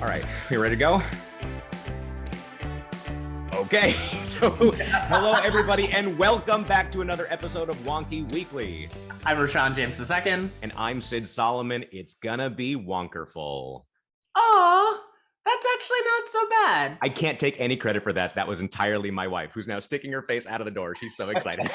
All right, you ready to go? Okay, so hello everybody and welcome back to another episode of Wonky Weekly. I'm Rashaan James II. And I'm Sid Solomon. It's gonna be wonkerful. Aw, that's actually not so bad. I can't take any credit for that. That was entirely my wife, who's now sticking her face out of the door. She's so excited.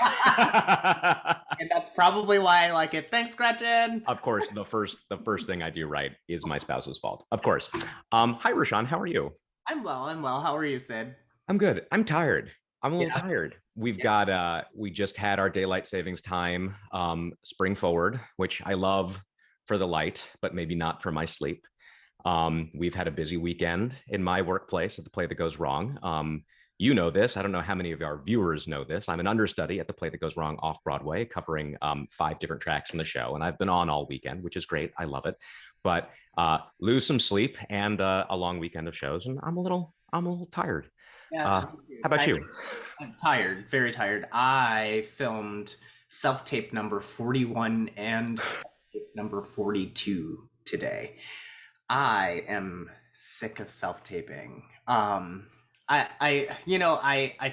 And that's probably why I like it. Thanks, Gretchen. Of course, the first thing I do right is my spouse's fault. Of course. Hi, Rashaan. How are you? I'm well. How are you, Sid? I'm good. I'm tired. I'm a little tired. We just had our daylight savings time spring forward, which I love for the light, but maybe not for my sleep. We've had a busy weekend in my workplace at the Play That Goes Wrong. You know this. I don't know how many of our viewers know this. I'm an understudy at the Play That Goes Wrong off-Broadway, covering 5 different tracks in the show. And I've been on all weekend, which is great. I love it. But lose some sleep and a long weekend of shows. And I'm a little tired. Yeah, how about you? I'm tired, very tired. I filmed self-tape number 41 and self-tape number 42 today. I am sick of self-taping. I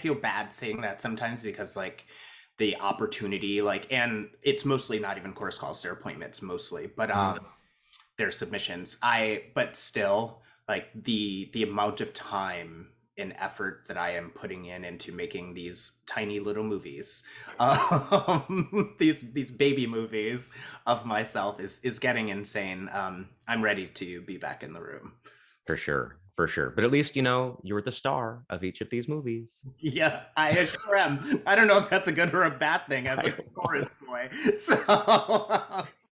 feel bad saying that sometimes because like the opportunity, and it's mostly not even course calls, they're appointments mostly, but they're submissions. But still, like the amount of time and effort that I am putting into making these tiny little movies, these baby movies of myself is getting insane. I'm ready to be back in the room. For sure. But at least, you're the star of each of these movies. Yeah, I sure am. I don't know if that's a good or a bad thing as a chorus boy.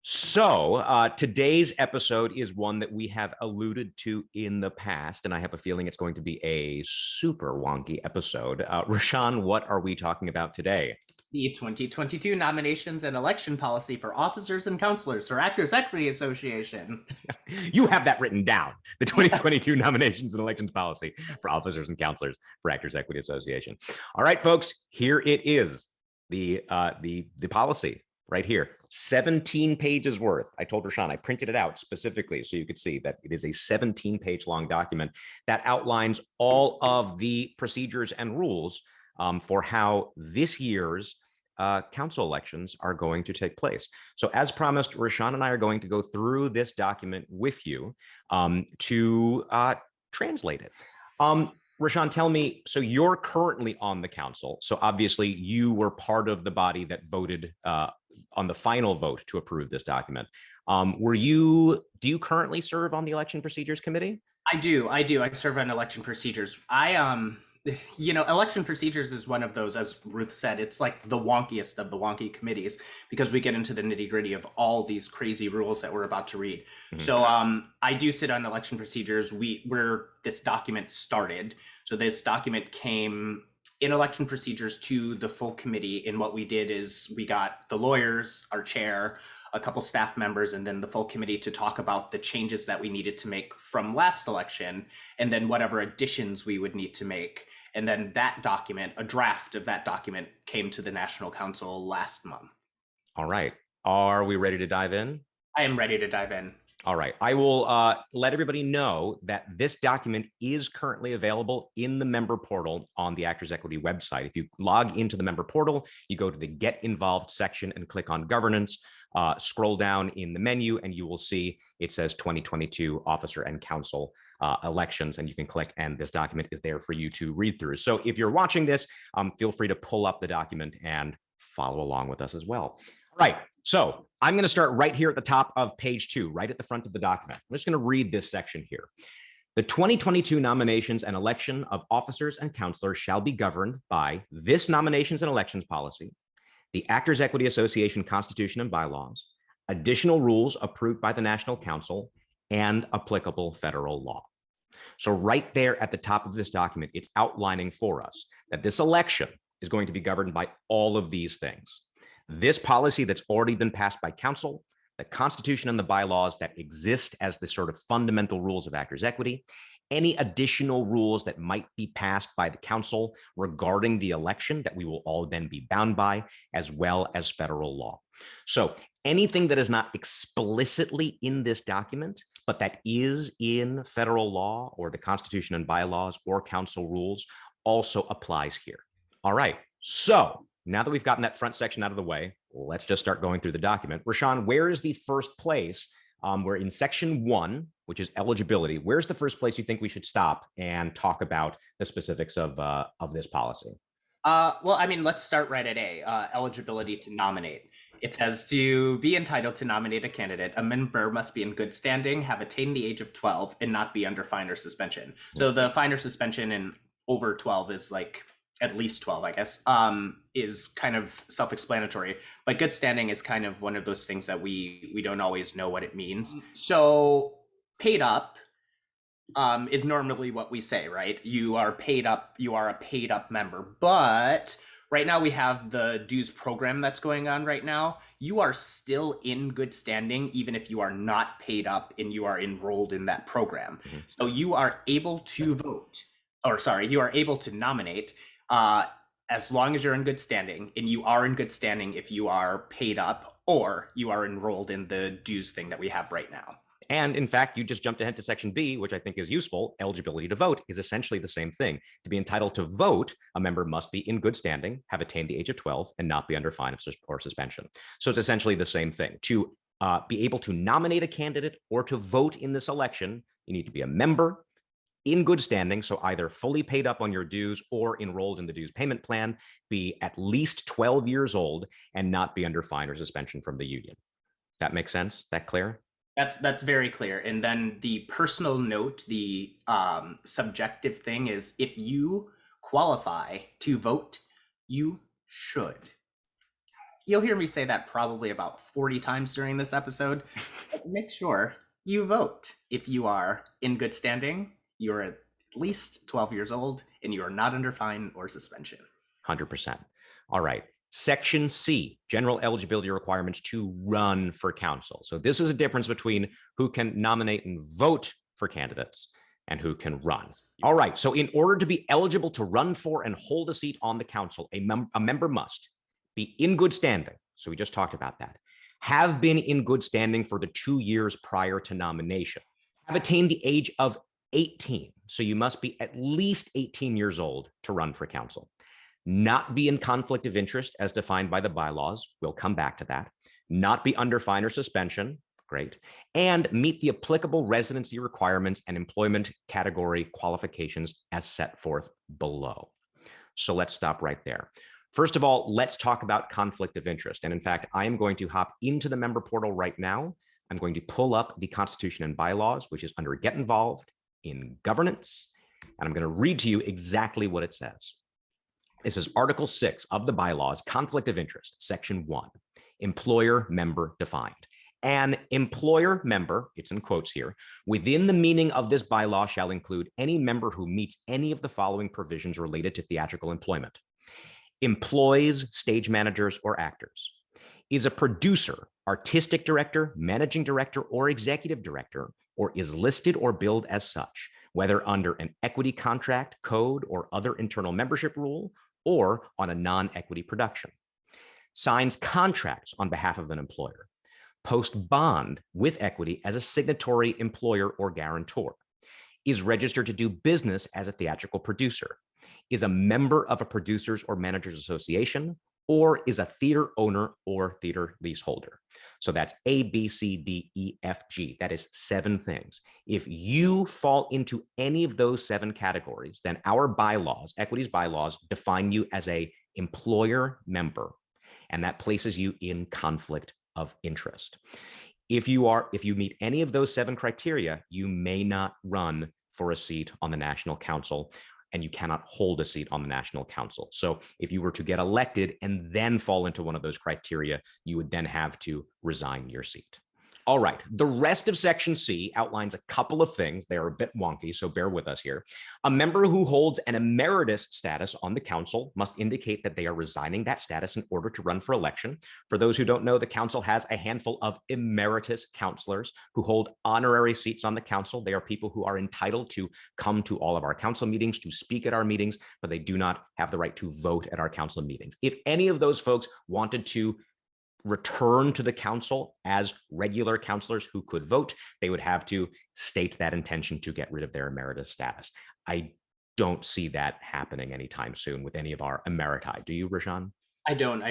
So today's episode is one that we have alluded to in the past, and I have a feeling it's going to be a super wonky episode. Rashaan, what are we talking about today? The 2022 nominations and election policy for officers and councilors for Actors Equity Association. You have that written down. The 2022 nominations and elections policy for officers and councilors for Actors Equity Association. All right, folks, here it is. The policy. Right here, 17 pages worth. I told Rashaan I printed it out specifically so you could see that it is a 17-page long document that outlines all of the procedures and rules for how this year's council elections are going to take place. So as promised, Rashaan and I are going to go through this document with you to translate it. Rashaan, tell me, so you're currently on the council. So obviously you were part of the body that voted on the final vote to approve this document. Do you currently serve on the Election Procedures Committee? I do. I serve on election procedures. Election procedures is one of those, as Ruth said, it's like the wonkiest of the wonky committees because we get into the nitty gritty of all these crazy rules that we're about to read. Mm-hmm. So I do sit on election procedures where this document started. So this document came in election procedures to the full committee. And what we did is we got the lawyers, our chair, a couple staff members, and then the full committee to talk about the changes that we needed to make from last election, and then whatever additions we would need to make. And then that document, a draft of that document, came to the National Council last month. All right. Are we ready to dive in? I am ready to dive in. All right. I will let everybody know that this document is currently available in the member portal on the Actors Equity website. If you log into the member portal, you go to the Get Involved section and click on Governance, scroll down in the menu, and you will see it says 2022 Officer and Council elections, and you can click, and this document is there for you to read through. So if you're watching this, feel free to pull up the document and follow along with us as well. Right. So I'm going to start right here at the top of page 2, right at the front of the document. I'm just going to read this section here. The 2022 nominations and election of officers and councilors shall be governed by this nominations and elections policy, the Actors Equity Association Constitution and bylaws, additional rules approved by the National Council, and applicable federal law. So right there at the top of this document, it's outlining for us that this election is going to be governed by all of these things. This policy that's already been passed by council, the Constitution and the bylaws that exist as the sort of fundamental rules of actors equity, any additional rules that might be passed by the council regarding the election that we will all then be bound by, as well as federal law. So anything that is not explicitly in this document, but that is in federal law or the Constitution and bylaws or council rules also applies here. All right, so now that we've gotten that front section out of the way, let's just start going through the document. Rashaan, where is the first place? We're in section 1, which is eligibility. Where's the first place you think we should stop and talk about the specifics of this policy? Well, I mean, let's start right at A, eligibility to nominate. It says to be entitled to nominate a candidate, a member must be in good standing, have attained the age of 12, and not be under fine or suspension. So the fine or suspension in over 12 is like at least 12, I guess, is kind of self-explanatory. But good standing is kind of one of those things that we don't always know what it means. So paid up is normally what we say, right? You are paid up, you are a paid up member. But right now we have the dues program that's going on right now. You are still in good standing, even if you are not paid up and you are enrolled in that program. Mm-hmm. So you are able to vote, or sorry, you are able to nominate as long as you're in good standing, and you are in good standing if you are paid up or you are enrolled in the dues thing that we have right now. And in fact, you just jumped ahead to section B, which I think is useful. Eligibility to vote is essentially the same thing. To be entitled to vote, a member must be in good standing, have attained the age of 12, and not be under fine or suspension. So it's essentially the same thing. To be able to nominate a candidate or to vote in this election, you need to be a member in good standing, so either fully paid up on your dues or enrolled in the dues payment plan, be at least 12 years old, and not be under fine or suspension from the union. That makes sense? That clear? That's very clear. And then the personal note, the subjective thing is, if you qualify to vote, you should. You'll hear me say that probably about 40 times during this episode. But make sure you vote. If you are in good standing, you're at least 12 years old, and you are not under fine or suspension. 100%. All right. Section C, general eligibility requirements to run for council. So this is a difference between who can nominate and vote for candidates and who can run. All right. So in order to be eligible to run for and hold a seat on the council, a member must be in good standing. So we just talked about that. Have been in good standing for the 2 years prior to nomination. Have attained the age of 18. So you must be at least 18 years old to run for council. Not be in conflict of interest as defined by the bylaws. We'll come back to that. Not be under fine or suspension. Great. And meet the applicable residency requirements and employment category qualifications as set forth below. So let's stop right there. First of all, let's talk about conflict of interest. And in fact, I am going to hop into the member portal right now. I'm going to pull up the Constitution and bylaws, which is under Get Involved in Governance. And I'm going to read to you exactly what it says. This is Article 6 of the bylaws, conflict of interest, Section 1, employer member defined. An employer member, it's in quotes here, within the meaning of this bylaw shall include any member who meets any of the following provisions related to theatrical employment. Employs stage managers or actors. Is a producer, artistic director, managing director, or executive director, or is listed or billed as such, whether under an equity contract, code, or other internal membership rule, or on a non-equity production. Signs contracts on behalf of an employer. Post bond with equity as a signatory employer or guarantor. Is registered to do business as a theatrical producer. Is a member of a producers or managers association, or is a theater owner or theater leaseholder. So that's A, B, C, D, E, F, G. That is 7 things. If you fall into any of those 7 categories, then our bylaws, equities bylaws, define you as a employer member, and that places you in conflict of interest. If you meet any of those 7 criteria, you may not run for a seat on the National Council, and you cannot hold a seat on the National Council. So if you were to get elected and then fall into one of those criteria, you would then have to resign your seat. All right. The rest of Section C outlines a couple of things. They are a bit wonky, so bear with us here. A member who holds an emeritus status on the council must indicate that they are resigning that status in order to run for election. For those who don't know, the council has a handful of emeritus councilors who hold honorary seats on the council. They are people who are entitled to come to all of our council meetings, to speak at our meetings, but they do not have the right to vote at our council meetings. If any of those folks wanted to return to the council as regular councilors who could vote, they would have to state that intention to get rid of their emeritus status. I don't see that happening anytime soon with any of our emeriti. Do you, Rashaan? I don't.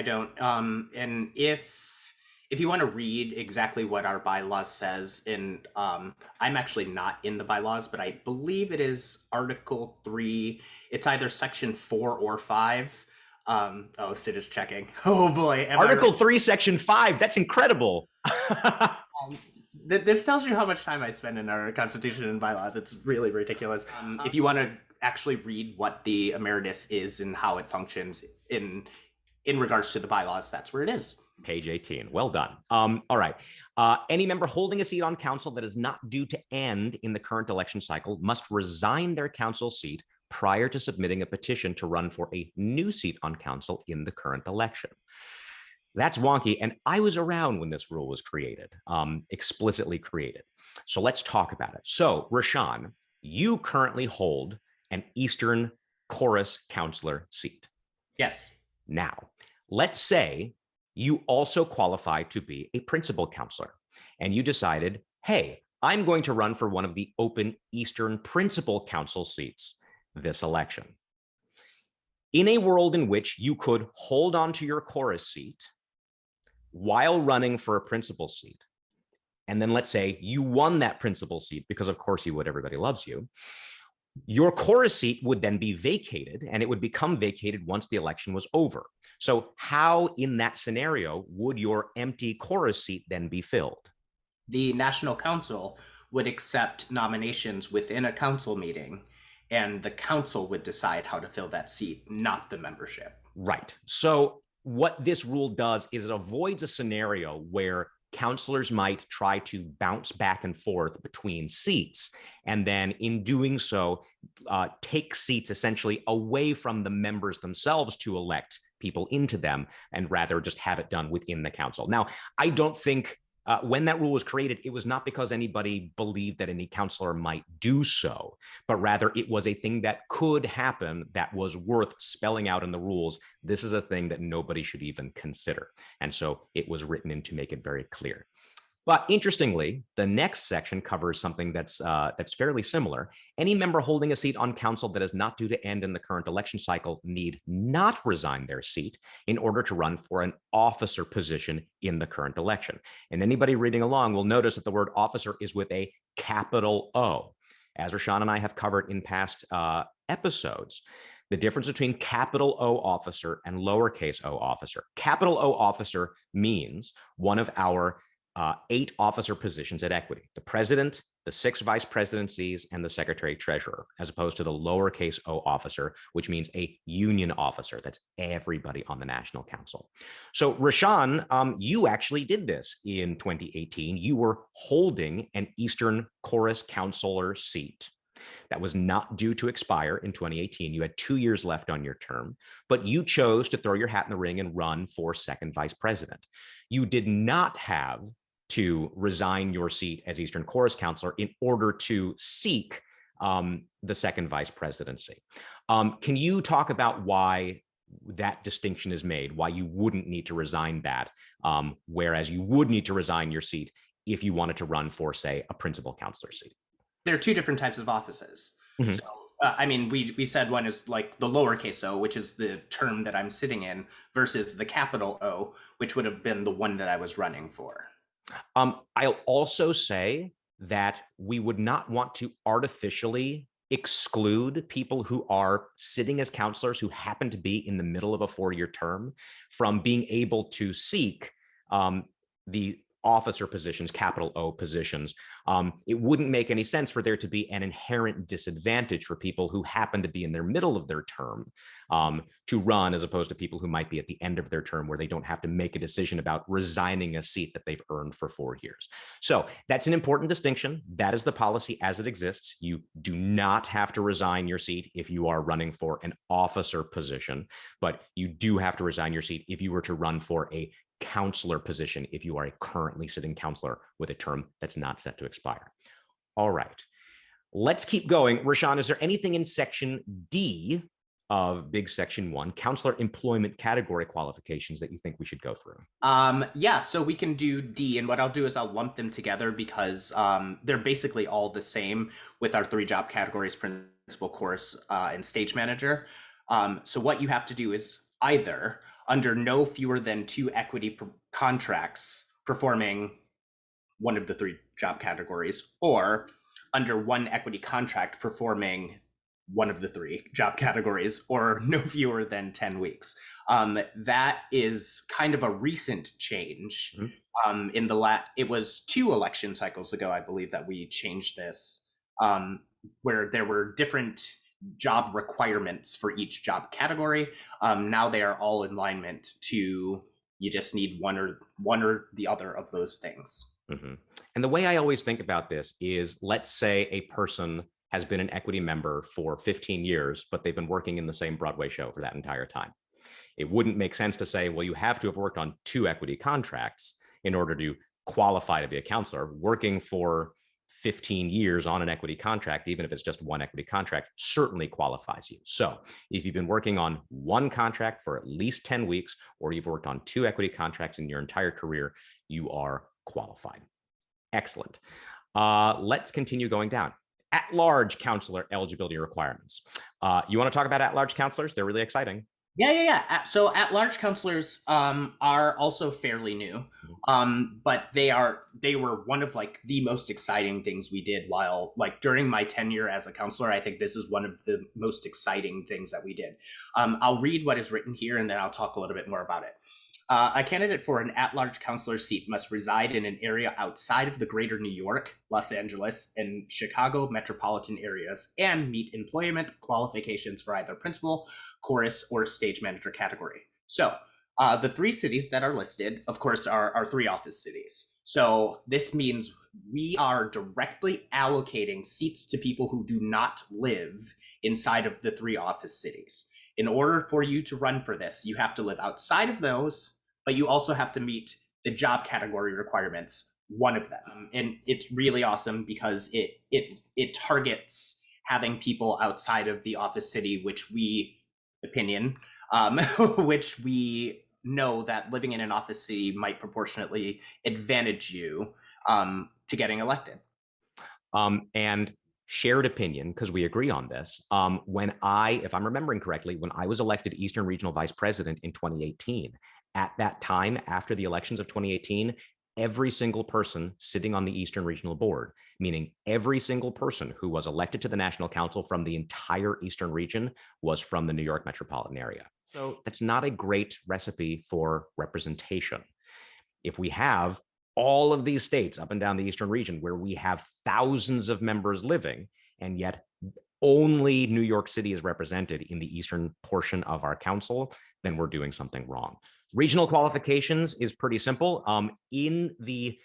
And if you want to read exactly what our bylaws says, and I'm actually not in the bylaws, but I believe it is Article 3. It's either Section 4 or 5. Oh, Sid is checking. Oh boy. Article 3, Section 5. That's incredible. This tells you how much time I spend in our Constitution and bylaws. It's really ridiculous. If you want to actually read what the emeritus is and how it functions in regards to the bylaws, that's where it is. Page 18. Well done. All right. Any member holding a seat on council that is not due to end in the current election cycle must resign their council seat prior to submitting a petition to run for a new seat on council in the current election. That's wonky. And I was around when this rule was created, explicitly created. So let's talk about it. So Rashaan, you currently hold an Eastern Chorus councilor seat. Yes. Now, let's say you also qualify to be a principal councilor and you decided, hey, I'm going to run for one of the open Eastern principal council seats this election. In a world in which you could hold on to your chorus seat while running for a principal seat, and then let's say you won that principal seat, because of course you would, everybody loves you, your chorus seat would then be vacated, and it would become vacated once the election was over. So how in that scenario would your empty chorus seat then be filled? The National Council would accept nominations within a council meeting, and the council would decide how to fill that seat, not the membership. Right. So what this rule does is it avoids a scenario where councilors might try to bounce back and forth between seats, and then in doing so, take seats essentially away from the members themselves to elect people into them, and rather just have it done within the council. Now, I don't think when that rule was created, it was not because anybody believed that any councilor might do so, but rather it was a thing that could happen that was worth spelling out in the rules. This is a thing that nobody should even consider. And so it was written in to make it very clear. But interestingly, the next section covers something that's fairly similar. Any member holding a seat on council that is not due to end in the current election cycle need not resign their seat in order to run for an officer position in the current election. And anybody reading along will notice that the word officer is with a capital O. As Rashaan and I have covered in past episodes, the difference between capital O officer and lowercase o officer. Capital O officer means one of our 8 officer positions at Equity: the president, the 6 vice presidencies, and the secretary treasurer, as opposed to the lowercase o officer, which means a union officer. That's everybody on the National Council. So Rashaan, you actually did this in 2018. You were holding an Eastern Chorus councilor seat that was not due to expire in 2018. You had 2 years left on your term, but you chose to throw your hat in the ring and run for second vice president. You did not have to resign your seat as Eastern Chorus councilor in order to seek the second vice presidency. Can you talk about why that distinction is made, why you wouldn't need to resign that, whereas you would need to resign your seat if you wanted to run for, say, a principal councilor seat? There are 2 different types of offices. Mm-hmm. So, I mean, we said one is like the lowercase o, which is the term that I'm sitting in, versus the capital O, which would have been the one that I was running for. I'll also say that we would not want to artificially exclude people who are sitting as councilors who happen to be in the middle of a 4-year term from being able to seek the officer positions, capital O positions, it wouldn't make any sense for there to be an inherent disadvantage for people who happen to be in their middle of their term to run, as opposed to people who might be at the end of their term where they don't have to make a decision about resigning a seat that they've earned for 4 years. So that's an important distinction. That is the policy as it exists. You do not have to resign your seat if you are running for an officer position, but you do have to resign your seat if you were to run for a counselor position, if you are a currently sitting counselor with a term that's not set to expire. All right, let's keep going. Rashaan, is there anything in section D of big section 1, counselor employment category qualifications, that you think we should go through? Yeah, so we can do D, and what I'll do is I'll lump them together because they're basically all the same with our 3 job categories: principal, chorus, and stage manager. So what you have to do is either under no fewer than 2 equity contracts performing one of the 3 job categories, or under 1 equity contract performing one of the 3 job categories, or no fewer than 10 weeks. That is kind of a recent change. It was 2 election cycles ago, I believe, that we changed this, where there were different job requirements for each job category. Now they are all in alignment to, you just need one or the other of those things. And the way I always think about this is, let's say a person has been an equity member for 15 years, but they've been working in the same Broadway show for that entire time. It wouldn't make sense to say, well, you have to have worked on 2 equity contracts in order to qualify to be a counselor. Working for 15 years on an equity contract, even if it's just 1 equity contract, certainly qualifies you. So if you've been working on 1 contract for at least 10 weeks, or you've worked on 2 equity contracts in your entire career, you are qualified. Excellent. Let's continue going down. At-large counselor eligibility requirements. You want to talk about at-large counselors? They're really exciting. Yeah. So at-large counselors are also fairly new, but they were one of like the most exciting things we did while during my tenure as a counselor. I think this is one of the most exciting things that we did. I'll read what is written here, and then I'll talk a little bit more about it. A candidate for an at-large counselor seat must reside in an area outside of the greater New York, Los Angeles, and Chicago metropolitan areas, and meet employment qualifications for either principal, chorus, or stage manager category. So the 3 cities that are listed, of course, are 3 office cities. So this means we are directly allocating seats to people who do not live inside of the 3 office cities. In order for you to run for this, you have to live outside of those, but you also have to meet the job category requirements, one of them. And it's really awesome because it targets having people outside of the office city, which we know that living in an office city might proportionately advantage you to getting elected. And shared opinion, because we agree on this. If I'm remembering correctly, when I was elected Eastern Regional Vice President in 2018, at that time, after the elections of 2018, every single person sitting on the Eastern Regional Board, meaning every single person who was elected to the National Council from the entire Eastern region, was from the New York metropolitan area. So that's not a great recipe for representation. If we have all of these states up and down the Eastern region where we have thousands of members living, and yet only New York City is represented in the Eastern portion of our council, then we're doing something wrong. Regional qualifications is pretty simple. In the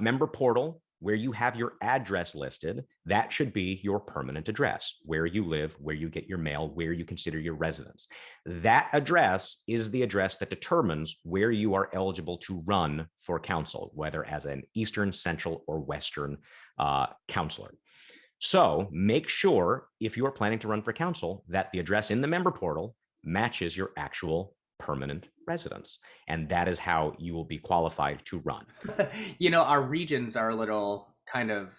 member portal, where you have your address listed, that should be your permanent address, where you live, where you get your mail, where you consider your residence. That address is the address that determines where you are eligible to run for council, whether as an Eastern, Central, or Western counselor. So make sure, if you are planning to run for council, that the address in the member portal matches your actual permanent residence. And that is how you will be qualified to run. Our regions are a little kind of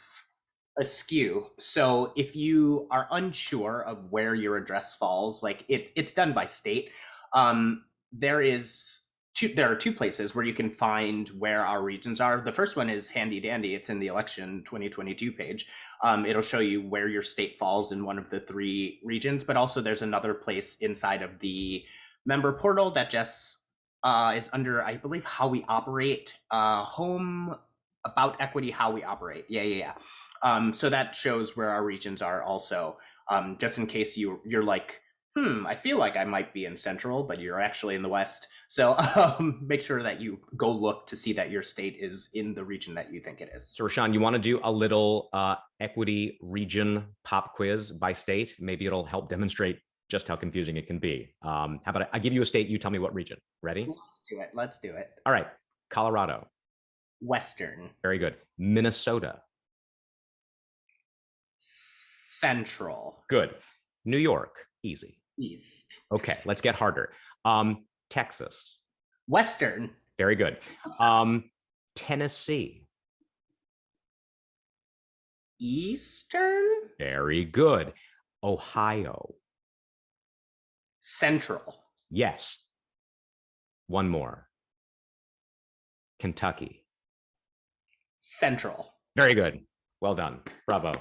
askew. So if you are unsure of where your address falls, it's done by state. There are 2 places where you can find where our regions are. The first one is handy dandy. It's in the election 2022 page. It'll show you where your state falls in one of the 3 regions, but also there's another place inside of the member portal that just is under, I believe, how we operate. Home about equity, how we operate. Yeah. So that shows where our regions are also. Just in case you're like, I feel like I might be in Central, but you're actually in the West. So make sure that you go look to see that your state is in the region that you think it is. So Rashaan, you want to do a little equity region pop quiz by state? Maybe it'll help demonstrate just how confusing it can be. How about I give you a state, you tell me what region. Ready? Let's do it. All right. Colorado. Western. Very good. Minnesota. Central. Good. New York. Easy. East. Okay, let's get harder. Texas. Western. Very good. Tennessee. Eastern. Very good. Ohio. Central. Yes. One more. Kentucky. Central. Very good. Well done. Bravo.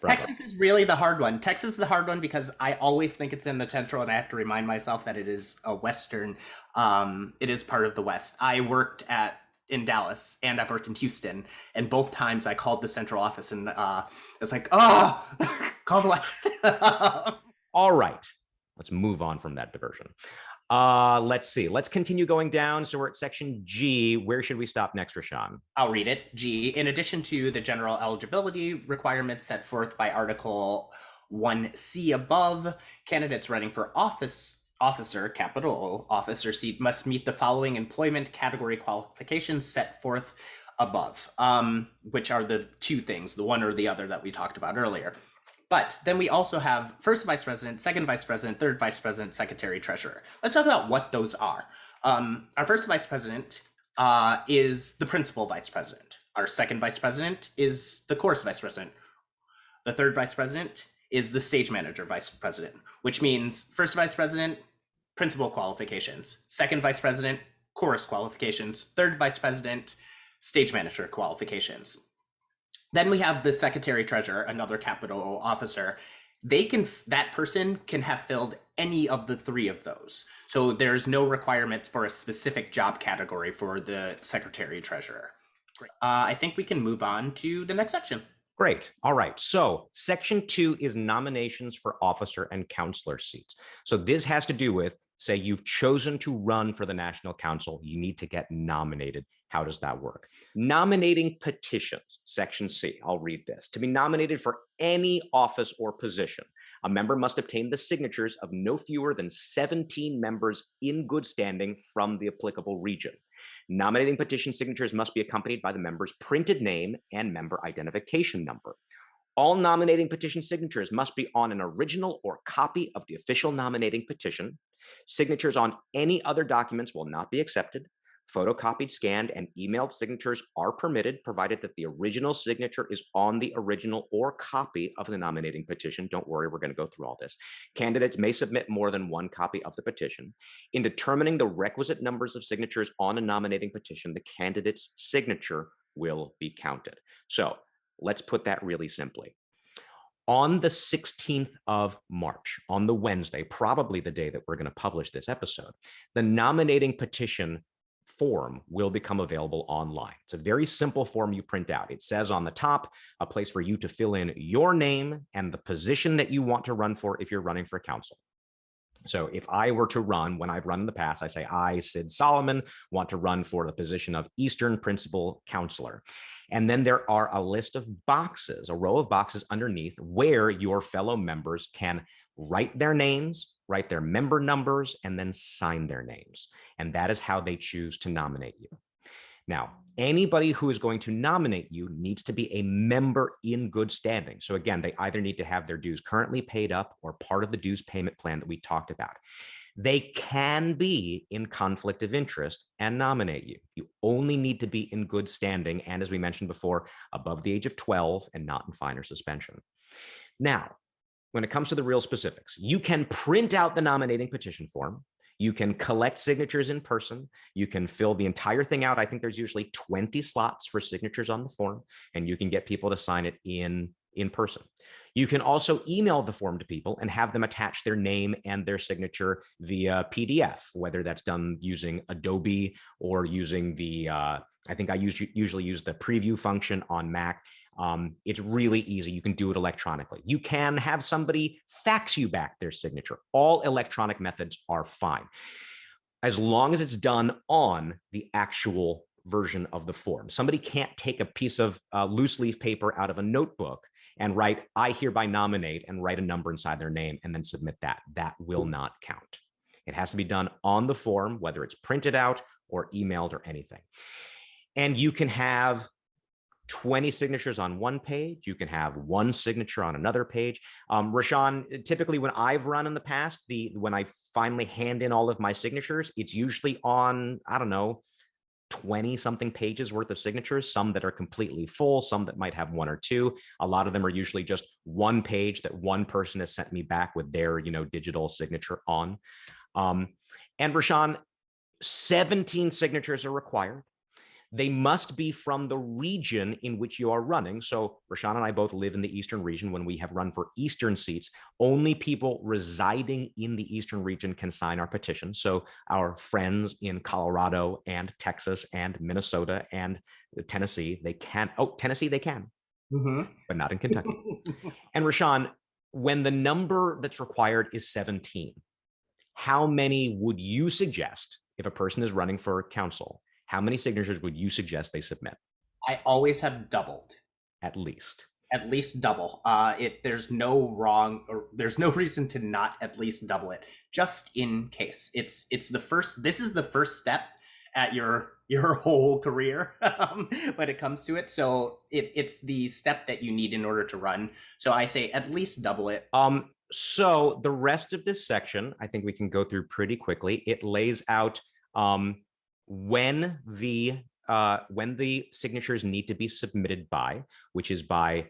Texas is really the hard one. Texas is the hard one because I always think it's in the central, and I have to remind myself that it is a Western. It is part of the West. I worked in Dallas, and I've worked in Houston, and both times I called the central office, and it's like, call the West. All right. Let's move on from that diversion. Let's see. Let's continue going down. So we're at section G. Where should we stop next, Rashaan? I'll read it. G. In addition to the general eligibility requirements set forth by Article 1C above, candidates running for officer, capital O, officer seat, must meet the following employment category qualifications set forth above, which are the two things, the one or the other that we talked about earlier. But then we also have first vice president, second vice president, third vice president, secretary, treasurer. Let's talk about what those are. Our first vice president is the principal vice president. Our second vice president is the chorus vice president. The third vice president is the stage manager vice president, which means first vice president, principal qualifications. Second vice president, chorus qualifications. Third vice president, stage manager qualifications. Then we have the secretary treasurer, another capital O officer. That person can have filled any of the three of those. So there's no requirement for a specific job category for the secretary treasurer. I think we can move on to the next section. Great. All right. So section 2 is nominations for officer and counselor seats. So this has to do with, say you've chosen to run for the National Council, you need to get nominated. How does that work? Nominating petitions, section C. I'll read this. To be nominated for any office or position, a member must obtain the signatures of no fewer than 17 members in good standing from the applicable region. Nominating petition signatures must be accompanied by the member's printed name and member identification number. All nominating petition signatures must be on an original or copy of the official nominating petition. Signatures on any other documents will not be accepted. Photocopied, scanned, and emailed signatures are permitted, provided that the original signature is on the original or copy of the nominating petition. Don't worry, we're going to go through all this. Candidates may submit more than one copy of the petition. In determining the requisite numbers of signatures on a nominating petition, the candidate's signature will be counted. So let's put that really simply. On the 16th of March, on the Wednesday, probably the day that we're going to publish this episode, the nominating petition form will become available online. It's a very simple form you print out. It says on the top, a place for you to fill in your name and the position that you want to run for if you're running for council. So if I were to run, when I've run in the past, I say, I, Sid Solomon, want to run for the position of Eastern Principal Counselor. And then there are a list of boxes, a row of boxes underneath where your fellow members can write their names, write their member numbers, and then sign their names. And that is how they choose to nominate you. Now, anybody who is going to nominate you needs to be a member in good standing. So again, they either need to have their dues currently paid up or part of the dues payment plan that we talked about. They can be in conflict of interest and nominate you. You only need to be in good standing and, as we mentioned before, above the age of 12 and not in fine or suspension. Now, when it comes to the real specifics, you can print out the nominating petition form. You can collect signatures in person. You can fill the entire thing out. I think there's usually 20 slots for signatures on the form, and you can get people to sign it in person. You can also email the form to people and have them attach their name and their signature via PDF, whether that's done using Adobe or using the, I think I usually use the preview function on Mac. It's really easy. You can do it electronically. You can have somebody fax you back their signature. All electronic methods are fine, as long as it's done on the actual version of the form. Somebody can't take a piece of loose leaf paper out of a notebook and write, I hereby nominate, and write a number inside their name and then submit that. That will not count. It has to be done on the form, whether it's printed out or emailed or anything. And you can have 20 signatures on one page. You can have one signature on another page. Rashaan, typically when I've run in the past, when I finally hand in all of my signatures, it's usually on, I don't know, 20 something pages worth of signatures, some that are completely full, some that might have one or two. A lot of them are usually just one page that one person has sent me back with their, digital signature on. And Rashaan, 17 signatures are required. They must be from the region in which you are running. So Rashaan and I both live in the Eastern region. When we have run for Eastern seats, only people residing in the Eastern region can sign our petition. So our friends in Colorado and Texas and Minnesota and Tennessee, they can. Oh, Tennessee, they can, but not in Kentucky. And Rashaan, when the number that's required is 17, how many would you suggest, if a person is running for council, how many signatures would you suggest they submit? I always have doubled. At least double. There's no wrong, or there's no reason to not at least double it, just in case. It's the first. This is the first step at your whole career when it comes to it. So it's the step that you need in order to run. So I say at least double it. So the rest of this section, I think we can go through pretty quickly. It lays out when the signatures need to be submitted by, which is by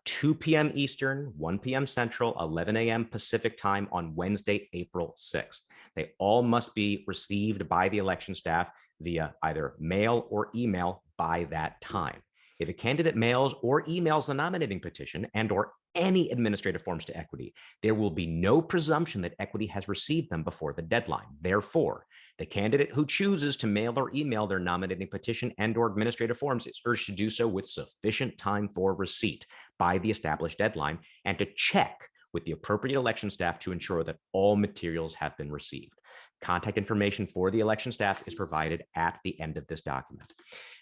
2 p.m. Eastern, 1 p.m. Central, 11 a.m. Pacific time on Wednesday, April 6th. They all must be received by the election staff via either mail or email by that time. If a candidate mails or emails the nominating petition and or any administrative forms to Equity, there will be no presumption that Equity has received them before the deadline. Therefore, the candidate who chooses to mail or email their nominating petition and or administrative forms is urged to do so with sufficient time for receipt by the established deadline and to check with the appropriate election staff to ensure that all materials have been received. Contact information for the election staff is provided at the end of this document.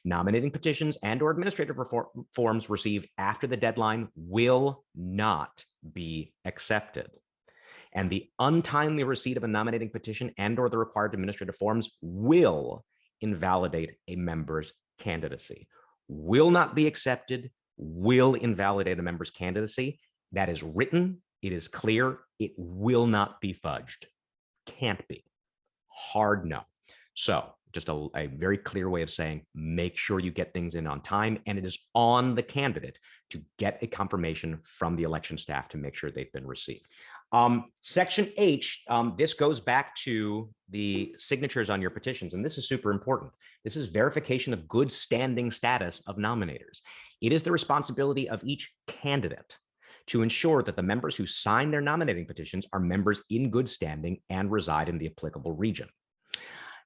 Nominating petitions and or administrative forms received after the deadline will not be accepted. And the untimely receipt of a nominating petition and or the required administrative forms will invalidate a member's candidacy. Will not be accepted, will invalidate a member's candidacy. That is written, it is clear, it will not be fudged. Can't be. Hard no. So just a very clear way of saying, make sure you get things in on time, and it is on the candidate to get a confirmation from the election staff to make sure they've been received. Section H, this goes back to the signatures on your petitions, and this is super important. This is verification of good standing status of nominators. It is the responsibility of each candidate to ensure that the members who sign their nominating petitions are members in good standing and reside in the applicable region.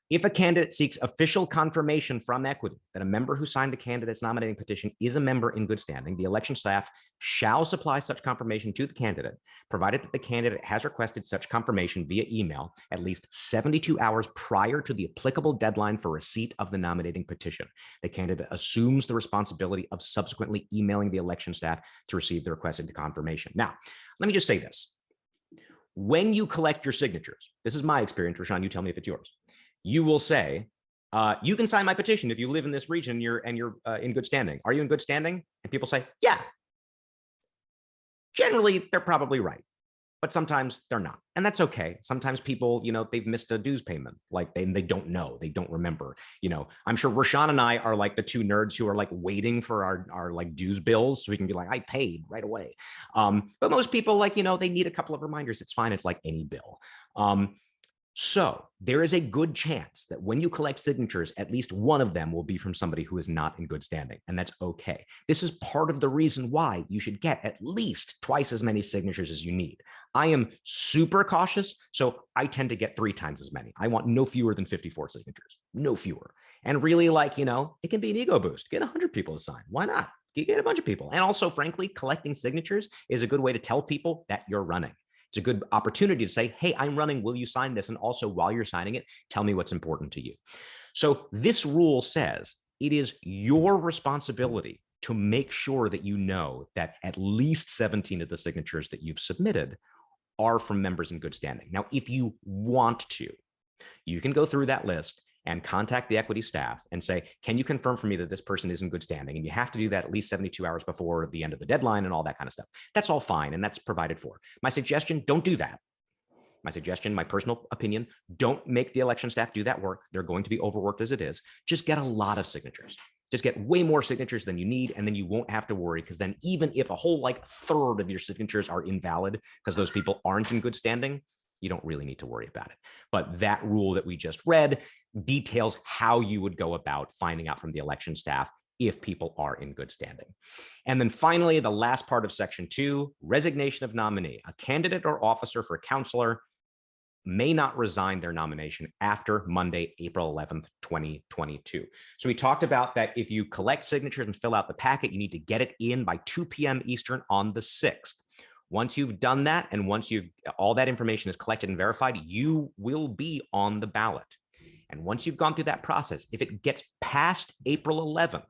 If a candidate seeks official confirmation from Equity that a member who signed the candidate's nominating petition is a member in good standing, the election staff shall supply such confirmation to the candidate, provided that the candidate has requested such confirmation via email at least 72 hours prior to the applicable deadline for receipt of the nominating petition. The candidate assumes the responsibility of subsequently emailing the election staff to receive the requested confirmation. Now, let me just say this. When you collect your signatures, this is my experience, Rashaan, you tell me if it's yours. You will say, you can sign my petition if you live in this region you're in good standing. Are you in good standing? And people say, yeah. Generally, they're probably right, but sometimes they're not. And that's okay. Sometimes people, they've missed a dues payment. Like they don't know, they don't remember. I'm sure Rashaan and I are like the two nerds who are like waiting for our like dues bills so we can be like, I paid right away. But most people they need a couple of reminders. It's fine. It's like any bill. So there is a good chance that when you collect signatures, at least one of them will be from somebody who is not in good standing, and that's okay. This is part of the reason why you should get at least twice as many signatures as you need. I am super cautious, so I tend to get 3 times as many. I want no fewer than 54 signatures, no fewer. And really, like, it can be an ego boost. Get 100 people to sign. Why not? You get a bunch of people. And also, frankly, collecting signatures is a good way to tell people that you're running. It's a good opportunity to say, hey, I'm running. Will you sign this? And also, while you're signing it, tell me what's important to you. So this rule says it is your responsibility to make sure that you know that at least 17 of the signatures that you've submitted are from members in good standing. Now, if you want to, you can go through that list and contact the equity staff and say, can you confirm for me that this person is in good standing? And you have to do that at least 72 hours before the end of the deadline and all that kind of stuff. That's all fine, and that's provided for. My suggestion, don't do that. My suggestion, my personal opinion, don't make the election staff do that work. They're going to be overworked as it is. Just get a lot of signatures. Just get way more signatures than you need, and then you won't have to worry, because then even if a whole third of your signatures are invalid because those people aren't in good standing, you don't really need to worry about it. But that rule that we just read details how you would go about finding out from the election staff if people are in good standing. And then finally, the last part of Section 2, resignation of nominee. A candidate or officer for counselor may not resign their nomination after Monday, April 11th, 2022. So we talked about that if you collect signatures and fill out the packet, you need to get it in by 2 p.m. Eastern on the 6th. Once you've done that, and once all that information is collected and verified, you will be on the ballot. And once you've gone through that process, if it gets past April 11th,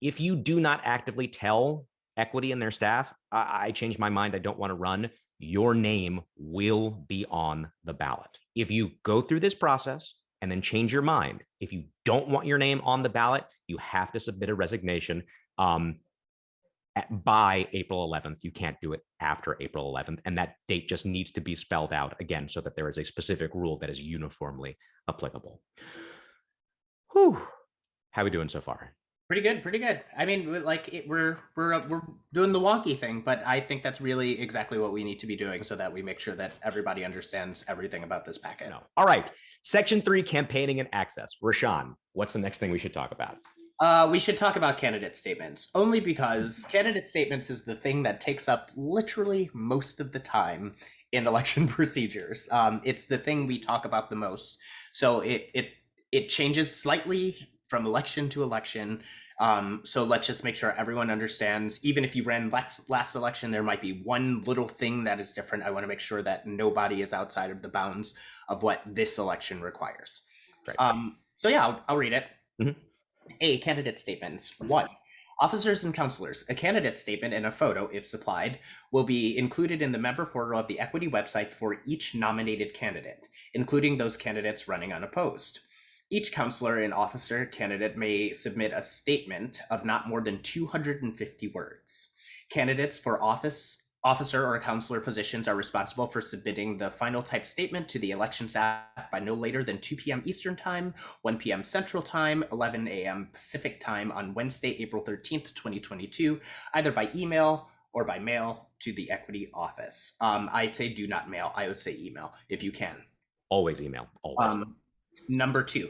if you do not actively tell equity and their staff, I changed my mind, I don't want to run, your name will be on the ballot. If you go through this process and then change your mind, if you don't want your name on the ballot, you have to submit a resignation by April 11th. You can't do it after April 11th. And that date just needs to be spelled out again so that there is a specific rule that is uniformly applicable. Whew. How are we doing so far? Pretty good, pretty good. I mean, we're doing the wonky thing, but I think that's really exactly what we need to be doing so that we make sure that everybody understands everything about this packet. All right. Section 3, campaigning and access. Rashaan, what's the next thing we should talk about? We should talk about candidate statements, only because candidate statements is the thing that takes up literally most of the time in election procedures. It's the thing we talk about the most. So it changes slightly from election to election. So let's just make sure everyone understands. Even if you ran last election, there might be one little thing that is different. I want to make sure that nobody is outside of the bounds of what this election requires. Right. So yeah, I'll read it. Mm-hmm. A, candidate statements. 1. Officers and Councilors. A candidate statement and a photo, if supplied, will be included in the member portal of the equity website for each nominated candidate, including those candidates running unopposed. Each counselor and officer candidate may submit a statement of not more than 250 words. Candidates for officer or counselor positions are responsible for submitting the final type statement to the election staff by no later than 2 p.m. Eastern Time, 1 p.m. Central Time, 11 a.m. Pacific Time on Wednesday, April 13th, 2022, either by email or by mail to the equity office. I'd say do not mail. I would say email if you can. Always email. Always. Number 2.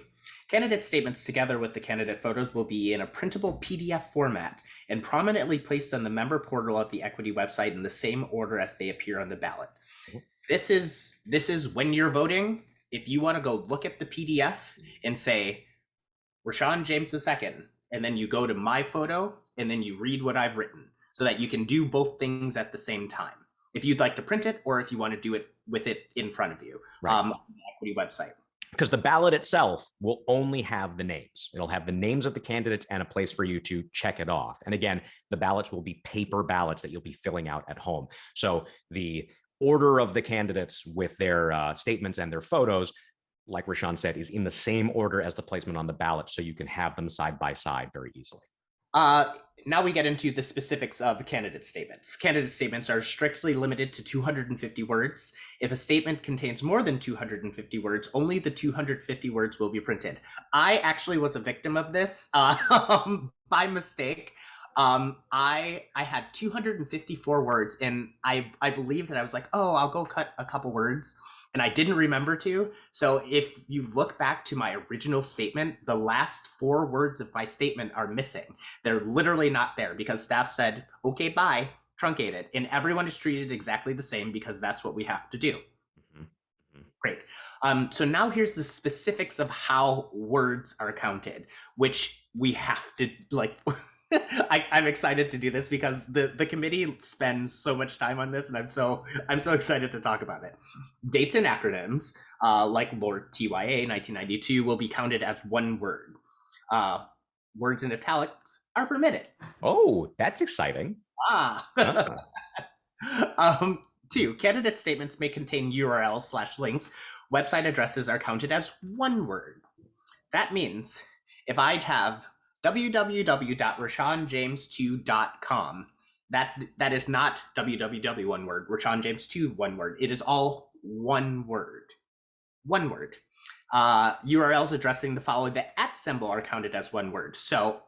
Candidate statements together with the candidate photos will be in a printable PDF format and prominently placed on the member portal of the equity website in the same order as they appear on the ballot. This is when you're voting. If you want to go look at the PDF and say, Rashaan James II, and then you go to my photo and then you read what I've written so that you can do both things at the same time. If you'd like to print it or if you want to do it with it in front of you on the equity website. Because the ballot itself will only have the names. It'll have the names of the candidates and a place for you to check it off. And again, the ballots will be paper ballots that you'll be filling out at home. So the order of the candidates with their statements and their photos, like Rashaan said, is in the same order as the placement on the ballot, so you can have them side by side very easily. Now we get into the specifics of candidate statements. Candidate statements are strictly limited to 250 words. If a statement contains more than 250 words, only the 250 words will be printed. I actually was a victim of this by mistake. I had 254 words, and I believe that I was like, oh, I'll go cut a couple words. and I didn't remember to. So if you look back to my original statement, the last 4 words of my statement are missing. They're literally not there because staff said, okay, bye, truncated. And everyone is treated exactly the same because that's what we have to do. Great. So now here's the specifics of how words are counted, which we have to like. I'm excited to do this because the committee spends so much time on this, and I'm so excited to talk about it. Dates and acronyms, like Lord TYA 1992, will be counted as one word. Words in italics are permitted. Oh, that's exciting. Ah. 2, candidate statements may contain URLs/links. Website addresses are counted as one word. That means if I'd have www.rashaanjames2.com, that is not www one word, RashaanJames2 one word. It is all one word. One word. URLs addressing the following, the @ symbol are counted as one word. So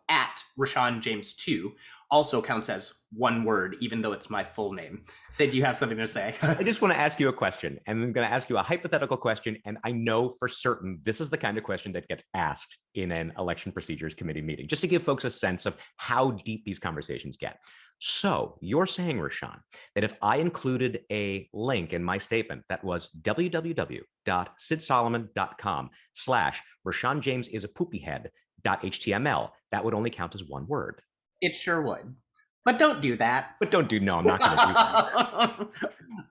@RashaanJames2 also counts as one word, even though it's my full name. Sid, do you have something to say? I just want to ask you a question, and I'm going to ask you a hypothetical question. And I know for certain this is the kind of question that gets asked in an election procedures committee meeting, just to give folks a sense of how deep these conversations get. So you're saying, Rashaan, that if I included a link in my statement that was www.sidsolomon.com/RashaanJamesIsApoopyhead.html, that would only count as one word? It sure would. But don't do that. But don't do, no, I'm not going to do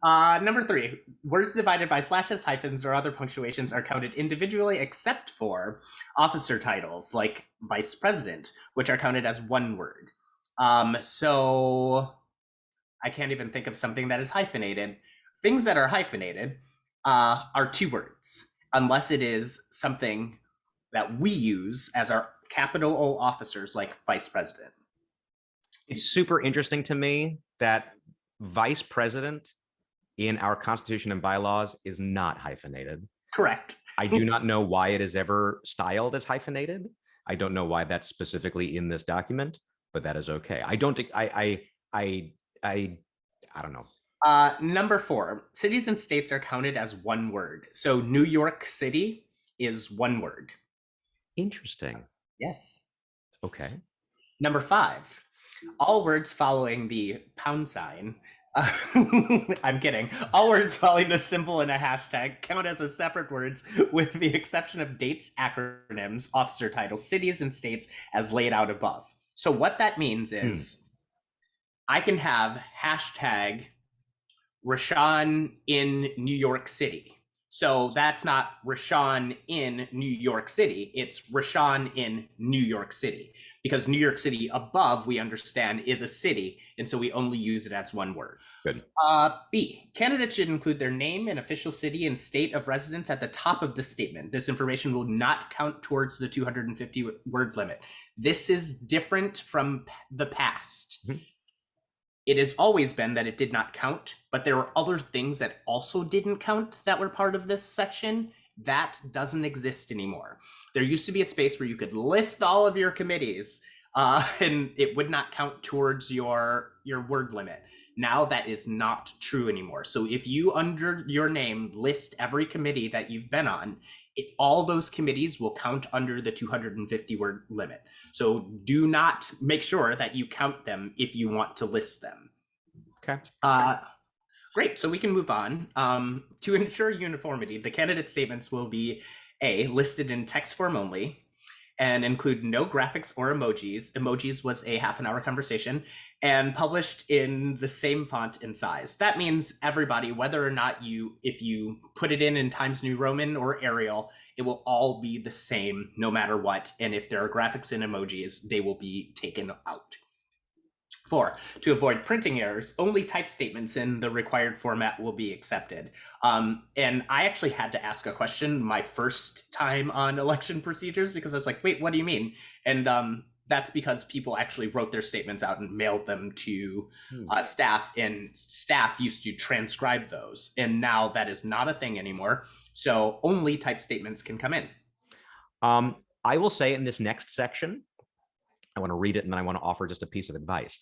that. Number 3, words divided by slashes, hyphens, or other punctuations are counted individually except for officer titles like vice president, which are counted as one word. So I can't even think of something that is hyphenated. Things that are hyphenated are 2 words, unless it is something that we use as our capital O officers like vice president. It's super interesting to me that vice president in our constitution and bylaws is not hyphenated. Correct. I do not know why it is ever styled as hyphenated. I don't know why that's specifically in this document, but that is okay. I don't know. Number 4, cities and states are counted as one word. So New York City is one word. Interesting. Yes. Okay. Number 5, all words following the pound sign, I'm kidding. All words following the symbol in a hashtag count as separate words with the exception of dates, acronyms, officer titles, cities, and states as laid out above. So what that means is I can have hashtag Rashaan in New York City. So that's not Rashaan in New York City. It's Rashaan in New York City, because New York City above, we understand, is a city. And so we only use it as one word. Good. B, candidates should include their name and official city and state of residence at the top of the statement. This information will not count towards the 250 words limit. This is different from the past. Mm-hmm. It has always been that it did not count, but there were other things that also didn't count that were part of this section. That doesn't exist anymore. There used to be a space where you could list all of your committees and it would not count towards your word limit. Now that is not true anymore. So if you, under your name, list every committee that you've been on, all those committees will count under the 250 word limit. So do not, make sure that you count them if you want to list them. Okay. Great. So we can move on. To ensure uniformity, the candidate statements will be listed in text form only, and include no graphics or emojis. Emojis was a half-an-hour conversation, and published in the same font and size. That means everybody, whether or not if you put it in Times New Roman or Arial, it will all be the same no matter what. And if there are graphics and emojis, they will be taken out. 4, to avoid printing errors, only type statements in the required format will be accepted. And I actually had to ask a question my first time on election procedures, because I was like, wait, what do you mean? And that's because people actually wrote their statements out and mailed them to staff, and staff used to transcribe those. And now that is not a thing anymore. So only type statements can come in. I will say in this next section, I want to read it and then I want to offer just a piece of advice.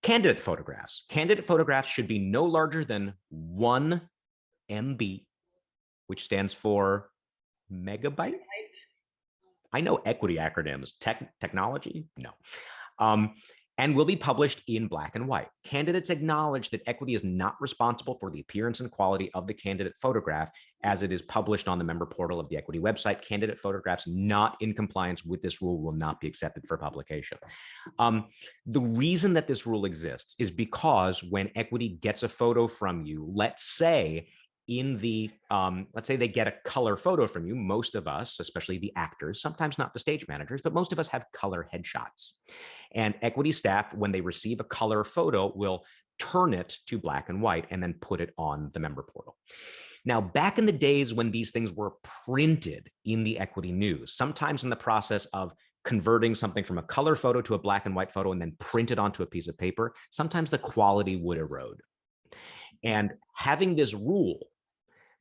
Candidate photographs. Candidate photographs should be no larger than 1 MB which stands for megabyte. I know equity acronyms. Technology? No. And will be published in black and white. Candidates acknowledge that equity is not responsible for the appearance and quality of the candidate photograph as it is published on the member portal of the equity website. Candidate photographs not in compliance with this rule will not be accepted for publication. The reason that this rule exists is because when equity gets a photo from you, let's say let's say they get a color photo from you. Most of us, especially the actors, sometimes not the stage managers, but most of us have color headshots. And equity staff, when they receive a color photo, will turn it to black and white and then put it on the member portal. Now, back in the days when these things were printed in the equity news, sometimes in the process of converting something from a color photo to a black and white photo and then print it onto a piece of paper, sometimes the quality would erode. And having this rule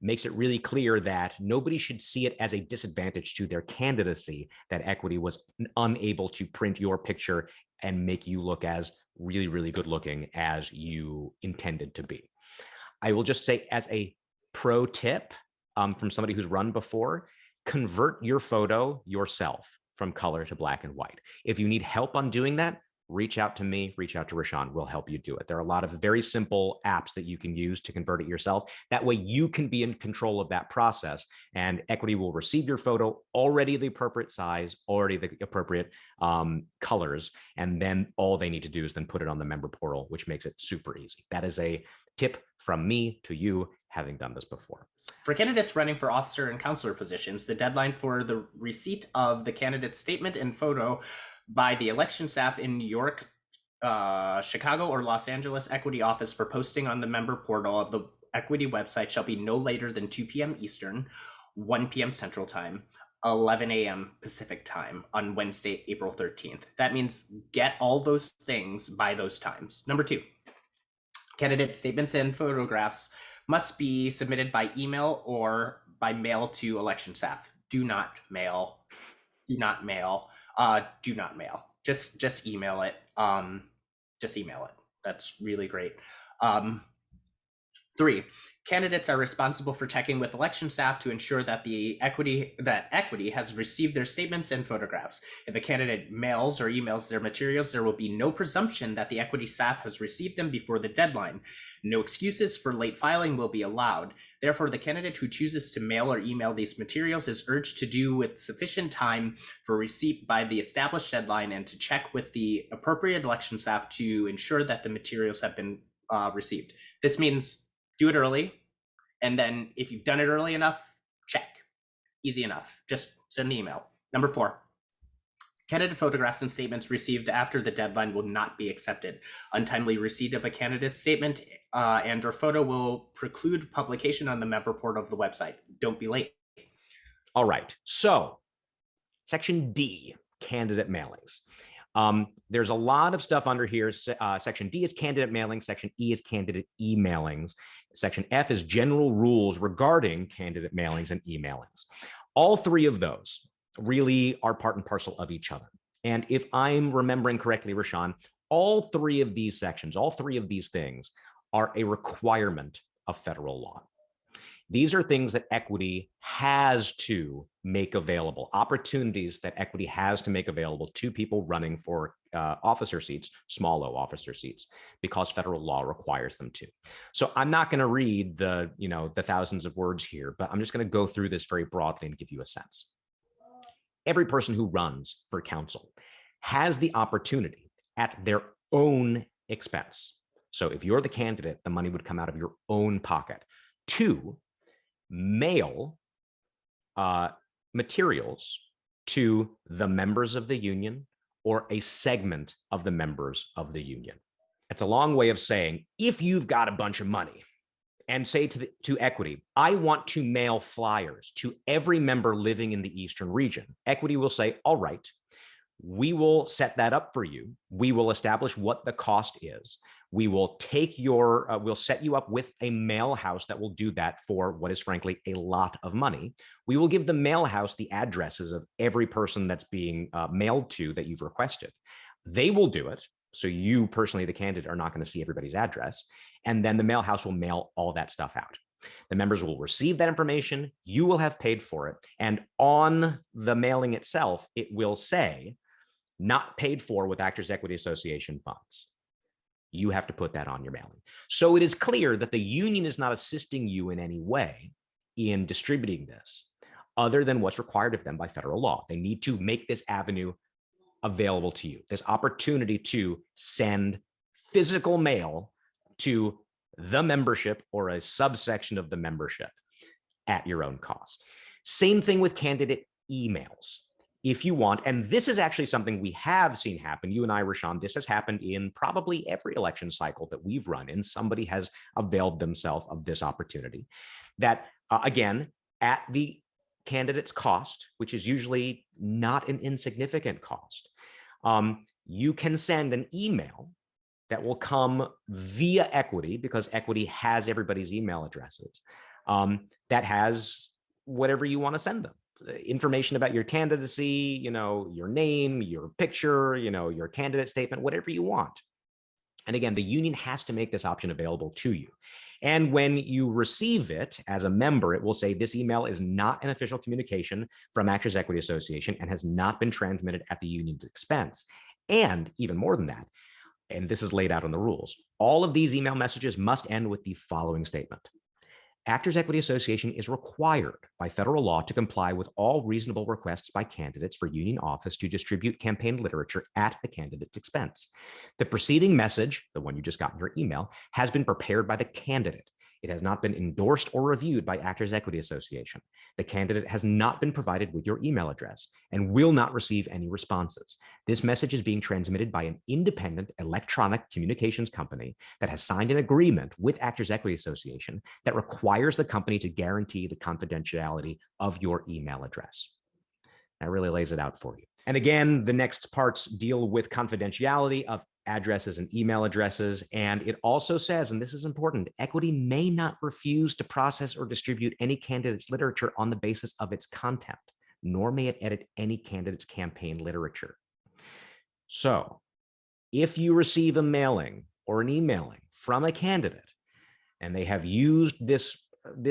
makes it really clear that nobody should see it as a disadvantage to their candidacy that equity was unable to print your picture and make you look as really, really good looking as you intended to be. I will just say, as a pro tip from somebody who's run before, convert your photo yourself from color to black and white. If you need help on doing that, reach out to me, reach out to Rashaan. We'll help you do it. There are a lot of very simple apps that you can use to convert it yourself. That way you can be in control of that process, and equity will receive your photo already the appropriate size, already the appropriate colors, and then all they need to do is then put it on the member portal, which makes it super easy. That is a tip from me to you, having done this before. For candidates running for officer and counselor positions, the deadline for the receipt of the candidate's statement and photo by the election staff in New York, Chicago, or Los Angeles equity office for posting on the member portal of the equity website shall be no later than 2 p.m. Eastern, 1 p.m. Central Time, 11 a.m. Pacific Time on Wednesday, April 13th. That means get all those things by those times. Number 2, candidate statements and photographs must be submitted by email or by mail to election staff. Do not mail. Do not mail. Do not mail. Just email it. Just email it. That's really great. 3, candidates are responsible for checking with election staff to ensure that equity has received their statements and photographs. If a candidate mails or emails their materials, there will be no presumption that the equity staff has received them before the deadline. No excuses for late filing will be allowed. Therefore, the candidate who chooses to mail or email these materials is urged to do with sufficient time for receipt by the established deadline and to check with the appropriate election staff to ensure that the materials have been received. This means do it early, and then if you've done it early enough, check. Easy enough. Just send the email. Number 4, candidate photographs and statements received after the deadline will not be accepted. Untimely receipt of a candidate's statement and or photo will preclude publication on the member portal of the website. Don't be late. All right. So section D, candidate mailings. There's a lot of stuff under here. Section D is candidate mailings. Section E is candidate emailings. Section F is general rules regarding candidate mailings and emailings. All 3 of those really are part and parcel of each other. And if I'm remembering correctly, Rashaan, all 3 of these sections, all 3 of these things are a requirement of federal law. These are things that equity has to make available, opportunities that equity has to make available to people running for officer seats, small o officer seats, because federal law requires them to. So I'm not going to read the thousands of words here, but I'm just going to go through this very broadly and give you a sense. Every person who runs for council has the opportunity at their own expense. So if you're the candidate, the money would come out of your own pocket to mail materials to the members of the union or a segment of the members of the union. It's a long way of saying, if you've got a bunch of money and say to equity, I want to mail flyers to every member living in the Eastern region, equity will say, all right, we will set that up for you. We will establish what the cost is. We will take we'll set you up with a mail house that will do that for what is frankly a lot of money. We will give the mail house the addresses of every person that's being mailed to that you've requested. They will do it. So you personally, the candidate, are not going to see everybody's address. And then the mail house will mail all that stuff out. The members will receive that information. You will have paid for it. And on the mailing itself, it will say, not paid for with Actors Equity Association funds. You have to put that on your mailing. So it is clear that the union is not assisting you in any way in distributing this other than what's required of them by federal law. They need to make this avenue available to you, this opportunity to send physical mail to the membership or a subsection of the membership at your own cost. Same thing with candidate emails. If you want, and this is actually something we have seen happen, you and I, Rashaan, this has happened in probably every election cycle that we've run in. Somebody has availed themselves of this opportunity that, again, at the candidate's cost, which is usually not an insignificant cost, you can send an email that will come via Equity, because Equity has everybody's email addresses, that has whatever you want to send them. Information about your candidacy, your name, your picture, your candidate statement, whatever you want. And again, the union has to make this option available to you. And when you receive it as a member, it will say this email is not an official communication from Actors Equity Association and has not been transmitted at the union's expense. And even more than that, and this is laid out in the rules, all of these email messages must end with the following statement. Actors Equity Association is required by federal law to comply with all reasonable requests by candidates for union office to distribute campaign literature at the candidate's expense. The preceding message, the one you just got in your email, has been prepared by the candidate. It has not been endorsed or reviewed by Actors Equity Association. The candidate has not been provided with your email address and will not receive any responses. This message is being transmitted by an independent electronic communications company that has signed an agreement with Actors Equity Association that requires the company to guarantee the confidentiality of your email address. That really lays it out for you. And again, the next parts deal with confidentiality of addresses and email addresses. And it also says, and this is important, Equity may not refuse to process or distribute any candidate's literature on the basis of its content, nor may it edit any candidate's campaign literature. So if you receive a mailing or an emailing from a candidate and they have used this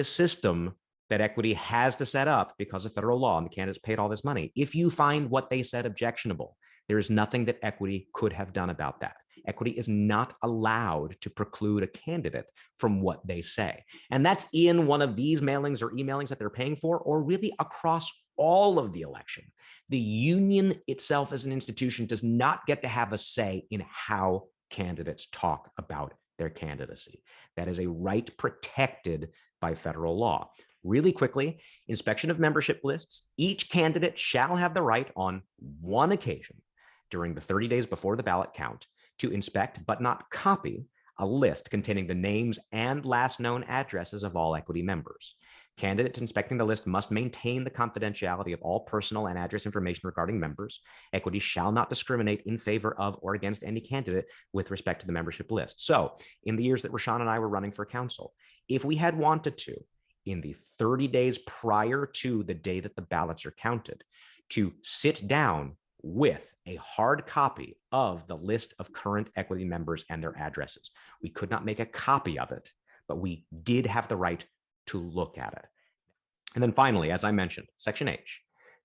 system that Equity has to set up because of federal law and the candidates paid all this money, if you find what they said objectionable, there is nothing that Equity could have done about that. Equity is not allowed to preclude a candidate from what they say. And that's in one of these mailings or emailings that they're paying for, or really across all of the election. The union itself as an institution does not get to have a say in how candidates talk about their candidacy. That is a right protected by federal law. Really quickly, inspection of membership lists. Each candidate shall have the right on one occasion during the 30 days before the ballot count to inspect but not copy a list containing the names and last known addresses of all Equity members. Candidates inspecting the list must maintain the confidentiality of all personal and address information regarding members. Equity shall not discriminate in favor of or against any candidate with respect to the membership list. So in the years that Rashaan and I were running for council, if we had wanted to, in the 30 days prior to the day that the ballots are counted, to sit down with a hard copy of the list of current Equity members and their addresses. We could not make a copy of it, but we did have the right to look at it. And then finally, as I mentioned, Section H,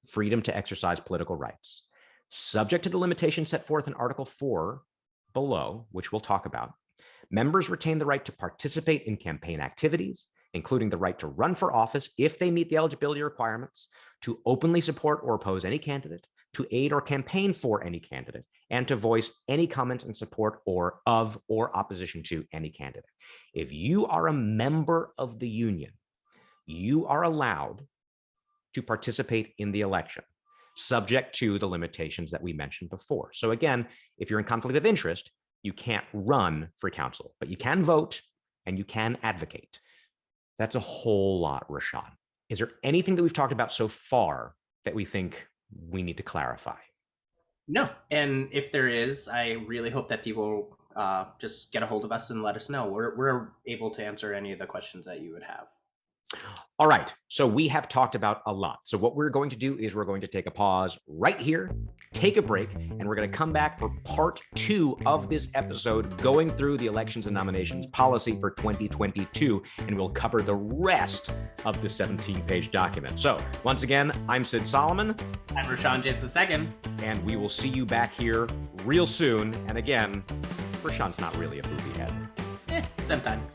freedom to exercise political rights. Subject to the limitations set forth in Article 4 below, which we'll talk about, members retain the right to participate in campaign activities, including the right to run for office if they meet the eligibility requirements, to openly support or oppose any candidate, to aid or campaign for any candidate, and to voice any comments in support or opposition to any candidate. If you are a member of the union, you are allowed to participate in the election, subject to the limitations that we mentioned before. So again, if you're in conflict of interest, you can't run for council, but you can vote and you can advocate. That's a whole lot, Rashaan. Is there anything that we've talked about so far that we think we need to clarify? No. And if there is, I really hope that people just get a hold of us and let us know. We're able to answer any of the questions that you would have. All right, so we have talked about a lot. So what we're going to do is we're going to take a pause right here, take a break, and we're going to come back for part 2 of this episode, going through the elections and nominations policy for 2022, and we'll cover the rest of the 17-page document. So once again, I'm Sid Solomon. I'm Rashaan James II. And we will see you back here real soon. And again, Rashaan's not really a booby head. Sometimes.